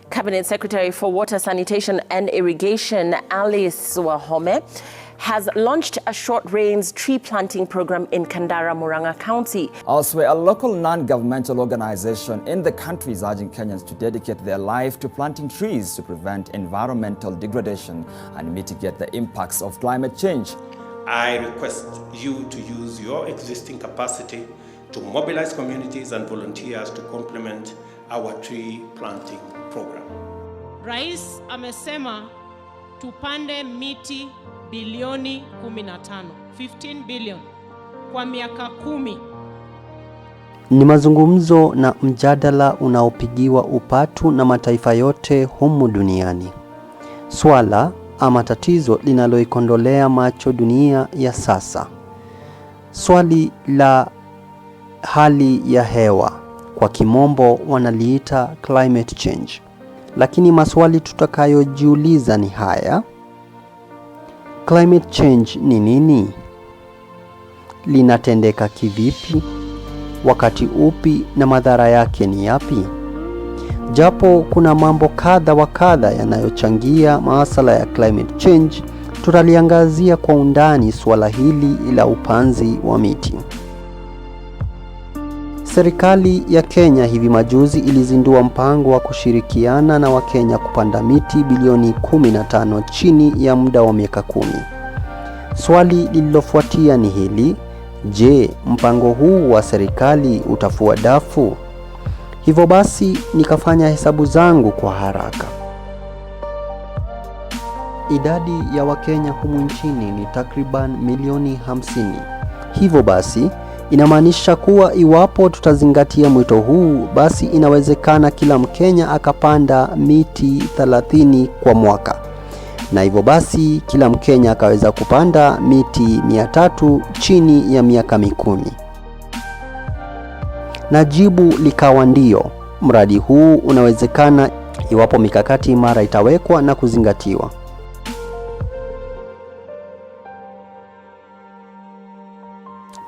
Cabinet Secretary for Water, Sanitation and Irrigation, Alice Wahome, has launched a short-range tree planting program in Kandara, Murang'a County. Elsewhere, a local non-governmental organization in the country is urging Kenyans to dedicate their life to planting trees to prevent environmental degradation and mitigate the impacts of climate change. I request you to use your existing capacity to mobilize communities and volunteers to complement our tree planting program. Rais amesema tupande miti bilioni 15, 15 billion kwa miaka 10. Ni mazungumzo na mjadala unaopigiwa upatu na mataifa yote humu duniani. Swala ama tatizo linaloikondolea macho dunia ya sasa. Swali la hali ya hewa, kwa kimombo wanaliita climate change. Lakini maswali tutakayojiuliza ni haya: climate change ni nini? Linatendeka kivipi? Wakati upi na madhara yake ni yapi? Japo kuna mambo kadha wa kadha yanayochangia masuala ya climate change, tutaliangazia kwa undani swala hili la upanzi wa miti. Serikali ya Kenya hivi majuzi ilizindua mpango wa kushirikiana na Wakenya kupanda miti bilioni 15 chini ya muda wa miaka 10. Swali lililofuatia ni hili: je, mpango huu wa serikali utafua dafu? Hivyo basi nikafanya hesabu zangu kwa haraka. Idadi ya Wakenya humu nchini ni takriban milioni 50. Hivyo basi inamaanisha kuwa iwapo tutazingatia mwito huu, basi inawezekana kila Mkenya akapanda miti 30 kwa mwaka. Na hivyo basi kila Mkenya akaweza kupanda miti 300 chini ya miaka 10. Na jibu likawa ndio, mradi huu unawezekana iwapo mikakati imara itawekwa na kuzingatiwa.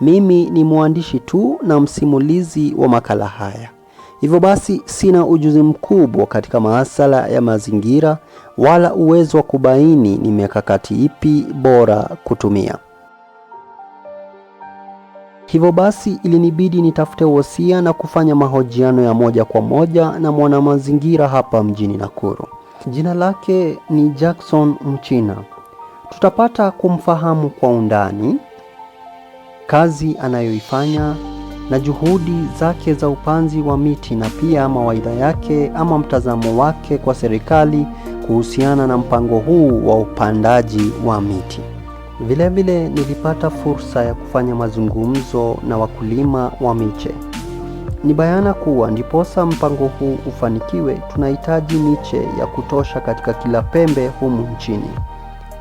Mimi ni mwandishi tu na msimulizi wa makala haya. Hivyo basi sina ujuzi mkubwa katika masuala ya mazingira wala uwezo wa kubaini ni mikakati ipi bora kutumia. Hivyo basi ilinibidi nitafute wosia na kufanya mahojiano ya moja kwa moja na mwana mazingira hapa mjini Nakuru. Jina lake ni Jackson Mchina. Tutapata kumfahamu kwa undani kazi anayoifanya na juhudi zake za upanzi wa miti, na pia mawaidha yake ama mtazamo wake kwa serikali kuhusiana na mpango huu wa upandaji wa miti. Vile vile nilipata fursa ya kufanya mazungumzo na wakulima wa miche. Ni bayana kuwa ndiposa mpango huu ufanikiwe, tunahitaji miche ya kutosha katika kila pembe humu nchini.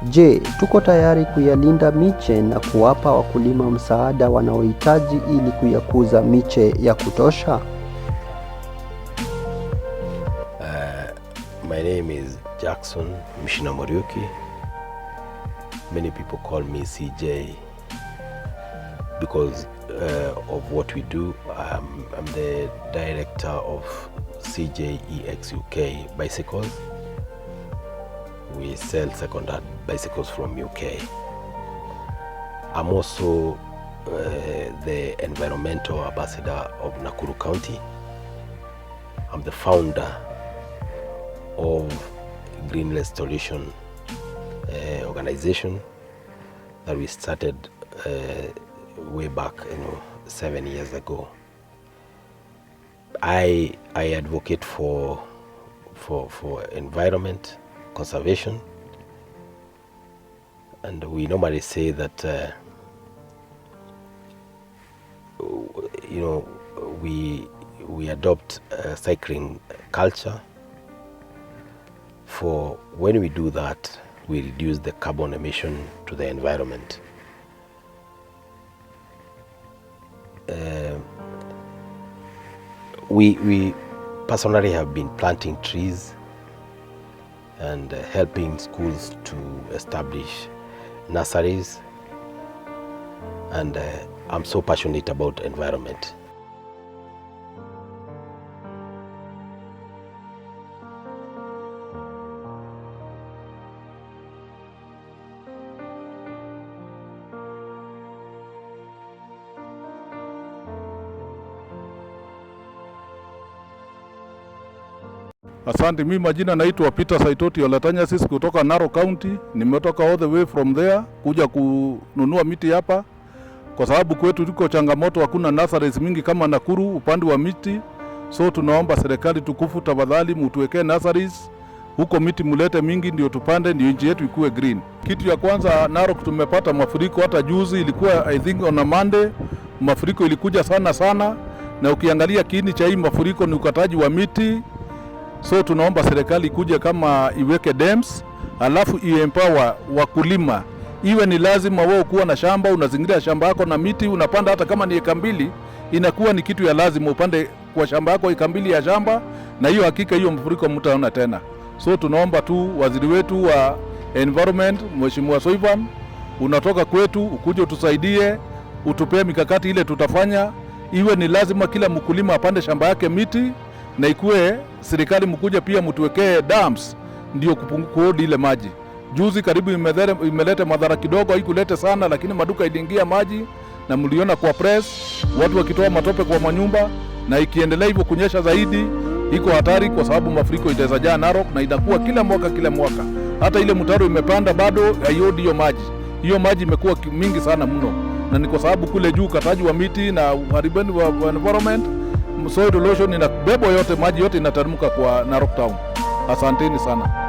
Je, tuko tayari kuyalinda miche na kuwapa wakulima msaada wanaohitaji ili kuyakuza miche ya kutosha? My name is Jackson Mishina Moriuki. Many people call me CJ because of what we do. I'm the director of CJ EX UK Bicycles. We sell second-hand bicycles from UK. I'm also the environmental ambassador of Nakuru County. I'm the founder of Green Restoration organization that we started way back 7 years ago. I advocate for environment conservation, and we normally say that we adopt a cycling culture. For when we do that, we reduce the carbon emission to the environment. We personally have been planting trees and helping schools to establish nurseries, and I'm so passionate about environment. Asante, mimi majina naitwa Peter Saitoti Olatanyasis kutoka Narok County. Nimetoka all the way from there kuja kununua miti hapa kwa sababu kwetu tuko changamoto, hakuna nurseries mingi kama Nakuru upande wa miti. So tunaomba serikali tukufu, tafadhali mtuwekee nurseries huko, miti mulete mingi ndio tupande, ndio nchi yetu ikuwe green. Kitu ya kwanza, Narok tumepata mafuriko, hata juzi ilikuwa I think on a Monday, mafuriko ilikuja sana, na ukiangalia kiini cha hii mafuriko ni ukataji wa miti. So tunaomba serikali kuja kama iweke dams, alafu i-empower wakulima. Iwe ni lazima wao kuwa na shamba, unazingira shamba yako na miti, unapanda hata kama ni eka 2, inakuwa ni kitu ya lazima upande kwa shamba yako eka 2 ya shamba, na hiyo hakika hiyo mfuriko mtaona tena. So tunaomba tu waziri wetu wa environment, Mheshimiwa Soivan, unatoka kwetu ukuje utusaidie, utupee mikakati ile tutafanya. Iwe ni lazima kila mkulima apande shamba yake miti, na ikuwe serikali mkuja pia mtuwekee dams ndio kupunguza ile maji. Juzi karibu imeleta madhara kidogo, haikulete sana, lakini maduka iliingia maji na mliona kwa press watu wakitoa matope kwa manyumba, na ikiendelea hivyo kunyesha zaidi iko hatari kwa sababu mafuriko itaweza jaa Narok na inakuwa kila mwaka. Hata ile mtaro imepanda bado haiodi hiyo maji. Hiyo maji imekuwa mingi sana mno, na ni kwa sababu kule juu kataji wa miti na uharibifu wa environment, soil erosion inabeba yote, maji yote inateremka kwa Narok town. Asanteni sana.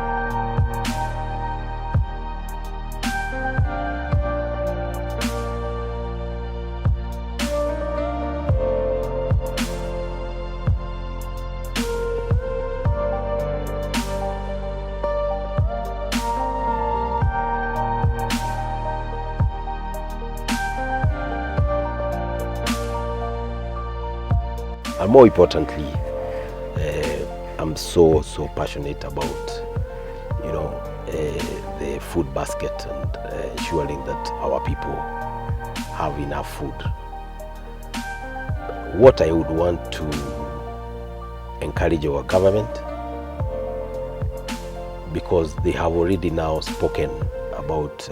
And more importantly, I'm so passionate about, the food basket and ensuring that our people have enough food. What I would want to encourage our government, because they have already now spoken about,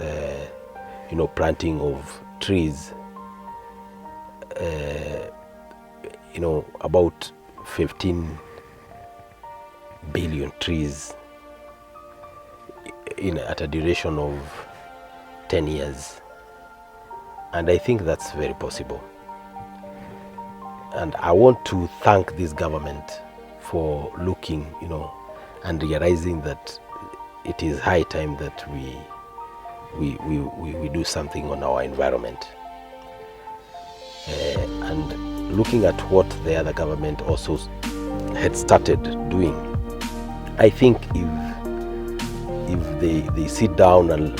planting of trees, about 15 billion trees at a duration of 10 years. And I think that's very possible. And I want to thank this government for looking, and realizing that it is high time that we do something on our environment. And looking at what the other government also had started doing, I think if they sit down and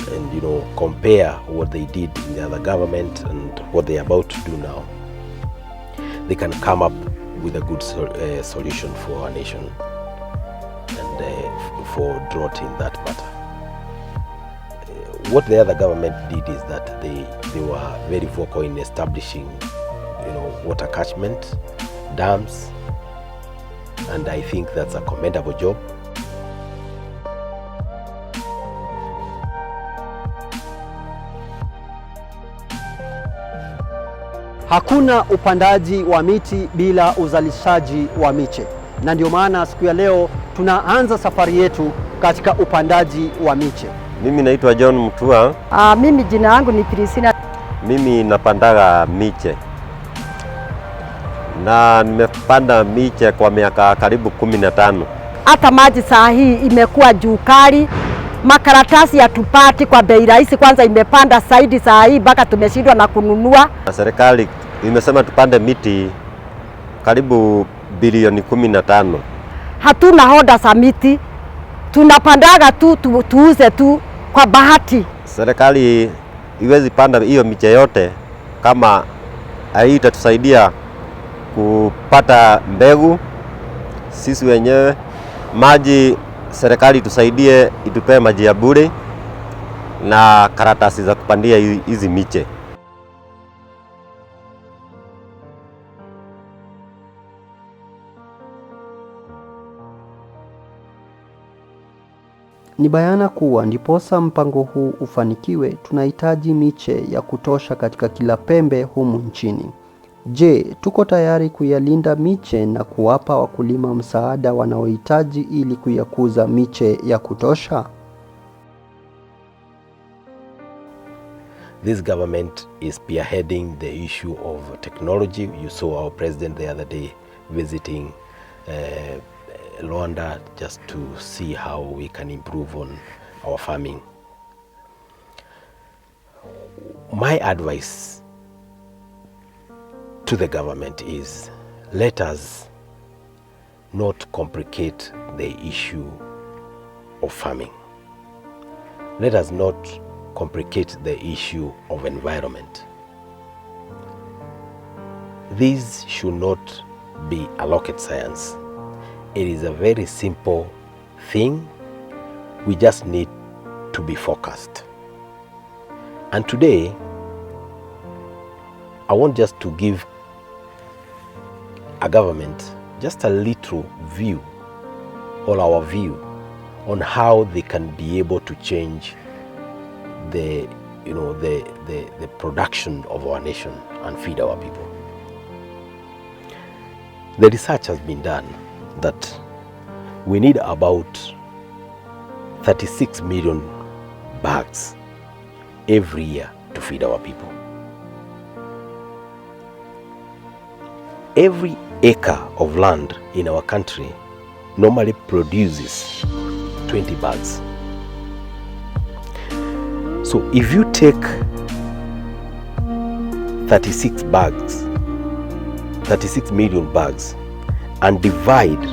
compare what they did in the other government and what they're about to do now, they can come up with a good solution for our nation and for drought in that matter. What the other government did is that they were very vocal in establishing water catchment, dams, and I think that's a commendable job. Hakuna upandaji wa miti bila uzalishaji wa miche, na ndio maana siku ya leo tunaanza safari yetu katika upandaji wa miche. Mimi naitwa John Mutua. Mimi jina langu ni Priscilla. Mimi napandaga miche na nimepanda miche kwa miaka karibu 15. Hata maji saa hii imekuwa juu kali, makaratasi hatupati kwa bei rahisi. Kwanza imepanda zaidi saa hii mpaka tumeshindwa na kununua. Serikali imesema tupande miti karibu bilioni 15. Hatuna hoda za miti, tunapandaga tu tuuze tu kwa bahati. Serikali iwezi panda hiyo miche yote kama haitatusaidia kupata mbegu sisi wenyewe. Maji serikali tusaidie, itupee maji ya bure na karatasi za kupandia hizi miche. Ni bayana kuwa ndiposa mpango huu ufanikiwe, tunahitaji miche ya kutosha katika kila pembe humu nchini. Je, tuko tayari kuyalinda miche na kuwapa wakulima msaada wanaohitaji ili kuyakuza miche ya kutosha? This government is spearheading the issue of technology. You saw our president the other day visiting Rwanda just to see how we can improve on our farming. My advice to the government is, let us not complicate the issue of farming. Let us not complicate the issue of environment. This should not be a rocket science. It is a very simple thing. We just need to be focused. And today, I want just to give a government just a little view, or our view, on how they can be able to change the production of our nation and feed our people. The research has been done that we need about 36 million bags every year to feed our people. Every acre of land in our country normally produces 20 bags. So if you take 36 million bags and divide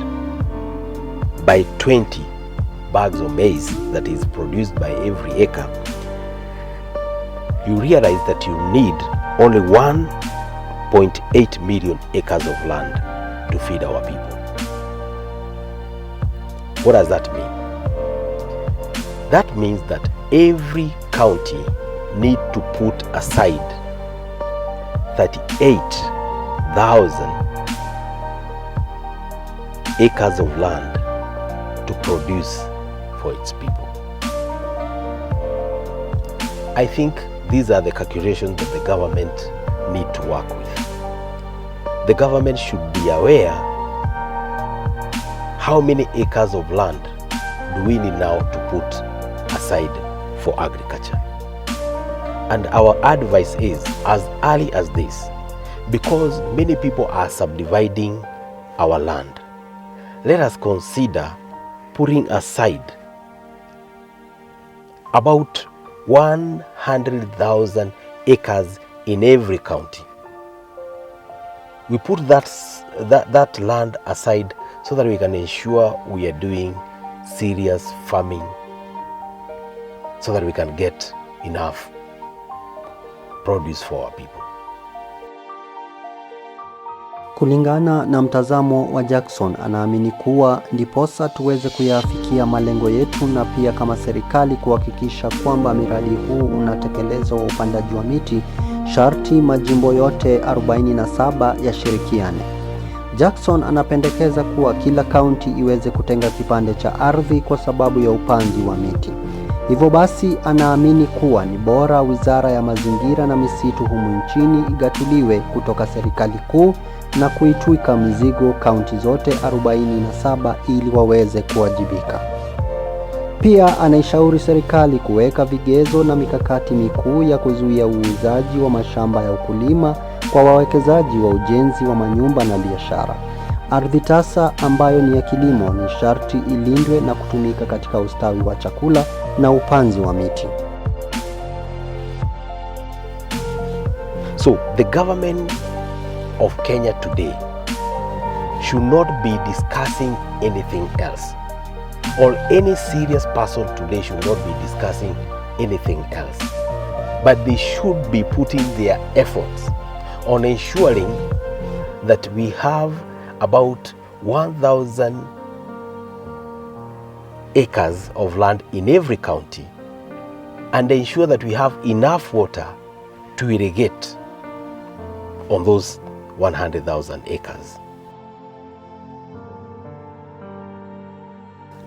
by 20 bags of maize that is produced by every acre, you realize that you need only 1.8 million acres of land to feed our people. What does that mean? That means that every county need to put aside 38,000 acres of land to produce for its people. I think these are the calculations that the government need to work with. The government should be aware how many acres of land do we need now to put aside for agriculture. And our advice is, as early as this, because many people are subdividing our land, let us consider putting aside about 100,000 acres in every county. We put that land aside so that we can ensure we are doing serious farming, so that we can get enough produce for our people. Kulingana na mtazamo wa Jackson, anaamini kuwa ndiposa tuweze kuyafikia malengo yetu na pia kama serikali kuhakikisha kwamba miradi huu unatekelezwa wa upandaji wa miti, sharti majimbo yote 47 yashirikiane. Jackson anapendekeza kuwa kila kaunti iweze kutenga kipande cha ardhi kwa sababu ya upanzi wa miti. Hivyo basi anaamini kuwa ni bora wizara ya Mazingira na Misitu humu nchini igatuliwe kutoka serikali kuu na kuitwika mzigo kaunti zote 47 ili waweze kuwajibika. Pia anaishauri serikali kuweka vigezo na mikakati mikuu ya kuzuia uuzaji wa mashamba ya ukulima kwa wawekezaji wa ujenzi wa manyumba na biashara. Ardhi tasa ambayo ni ya kilimo ni sharti ilindwe na kutumika katika ustawi wa chakula na upanzi wa miti. So the government of Kenya today should not be discussing anything else, or any serious person today should not be discussing anything else, but they should be putting their efforts on ensuring that we have about 1,000 acres of land in every county, and ensure that we have enough water to irrigate on those 100,000 acres.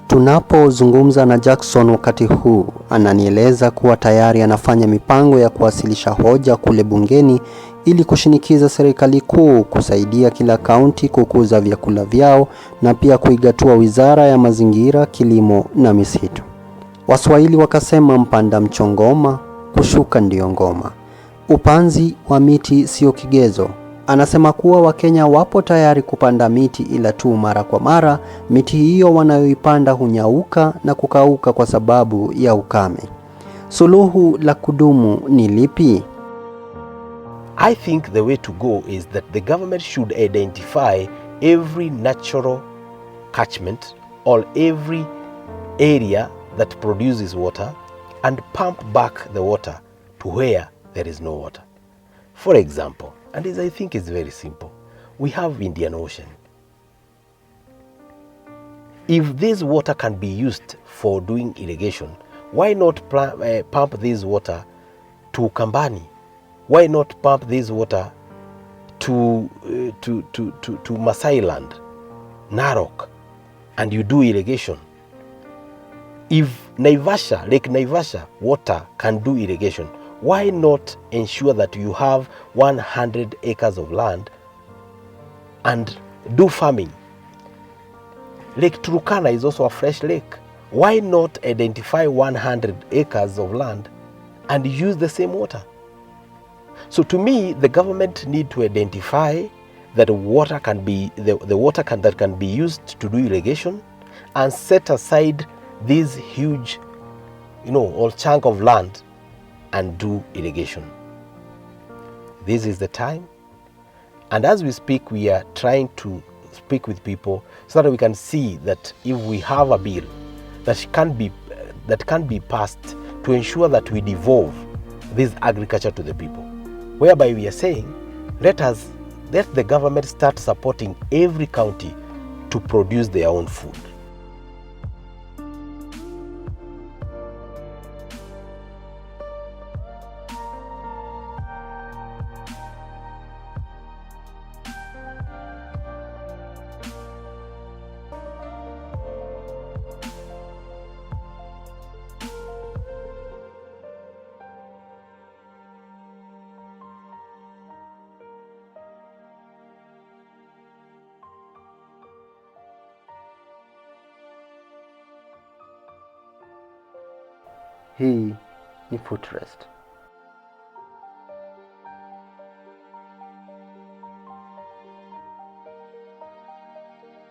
Tunapozungumza na Jackson wakati huu, ananieleza kuwa tayari anafanya mipango ya kuwasilisha hoja kule bungeni ili kushinikiza serikali kuu kusaidia kila kaunti kukuza vyakula vyao na pia kuigatua wizara ya Mazingira, Kilimo na Misitu. Waswahili wakasema mpanda mchongoma, kushuka ndio ngoma. Upanzi wa miti sio kigezo. Anasema kuwa Wakenya wapo tayari kupanda miti, ila tu mara kwa mara miti hiyo wanayoipanda hunyauka na kukauka kwa sababu ya ukame. Suluhu la kudumu ni lipi? I think the way to go is that the government should identify every natural catchment or every area that produces water and pump back the water to where there is no water. For example, and this I think is very simple, we have Indian Ocean. If this water can be used for doing irrigation, why not pump this water to Kambani? Why not pump this water to Masai Land, Narok, and you do irrigation? If Naivasha, Lake Naivasha water can do irrigation, why not ensure that you have 100 acres of land and do farming? Lake Turkana is also a fresh lake. Why not identify 100 acres of land and use the same water? So to me, the government need to identify that water can be that can be used to do irrigation, and set aside this huge, all chunk of land and do irrigation. This is the time, and as we speak, we are trying to speak with people so that we can see that if we have a bill that can be passed to ensure that we devolve this agriculture to the people, whereby we are saying, let the government start supporting every county to produce their own food. Hii ni Footrest.